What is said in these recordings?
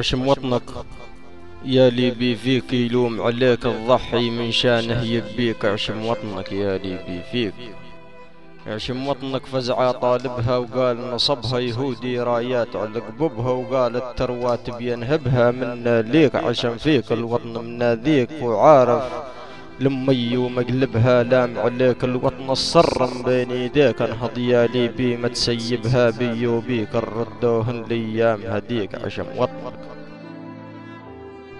عشم وطنك يا ليبي فيك يلوم عليك الضحي من شانه يبيك. عشم وطنك يا ليبي فيك. عشم وطنك فزع طالبها وقال نصبها يهودي رايات على قببها وقال التروات بينهبها منا ليك. عشم فيك الوطن منا ذيك وعارف لمي ومقلبها لام عليك الوطن الصرم بين يديك. انهض يا ليبي ما تسيبها بي وبيك الردوهن الايام هديك. عشم وطنك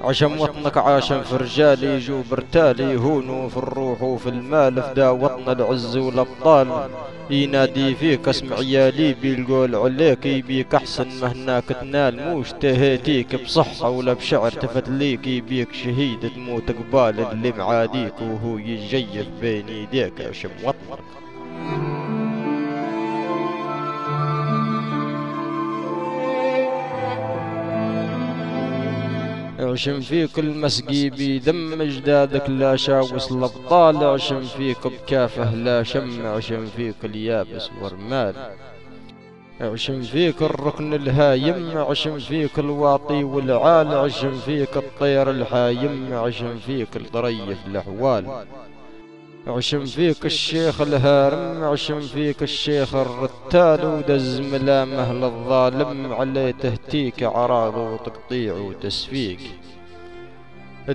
عشم وطنك عاشم في رجال يجوا برتال يهونوا في الروح وفي المال فدا وطن العز والابطال ينادي فيك. اسمع يا ليبي القول عليك يبيك احسن مهناك تنال موش تهيتيك بصحة ولا بشعر تفتليك يبيك شهيد تموت قبال اللي معاديك وهو يجيف بين يديك. عشم وطنك عشم فيك المسقي بيدم اجدادك لا شاوس الابطال. عشم فيك بكافه لا شم. عشم فيك اليابس ورمال. عشم فيك الركن الهايم. عشم فيك الواطي والعال. عشم فيك الطير الحايم. عشم فيك الطريف الاحوال. عشم فيك الشيخ الهارم. عشم فيك الشيخ الرتال ودز ملامه للظالم عليه تهتيك عراض وتقطيع وتسفيك.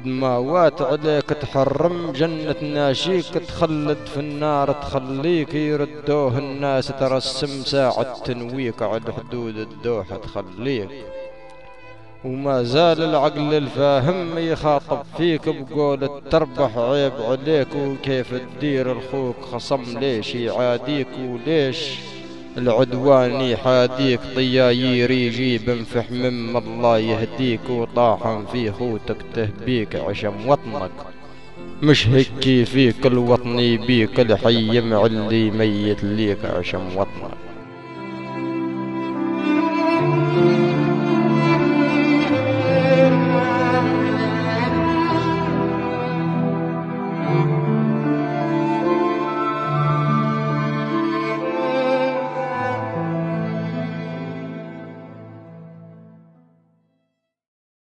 دماوات عليك تحرم جنة ناشيك تخلد في النار تخليك يردوه الناس ترسم ساعة تنويك على حدود الدوحة تخليك. وما زال العقل الفاهم يخاطب فيك بقول تربح عيب عليك وكيف تدير الخوك خصم ليش يعاديك وليش العدوان يحاديك. طيايير يجيب فحمم الله يهديك وطاحن في خوتك تهبيك. عشم وطنك مش هيك فيك الوطن يبيك الحي معلي ميت ليك. عشم وطنك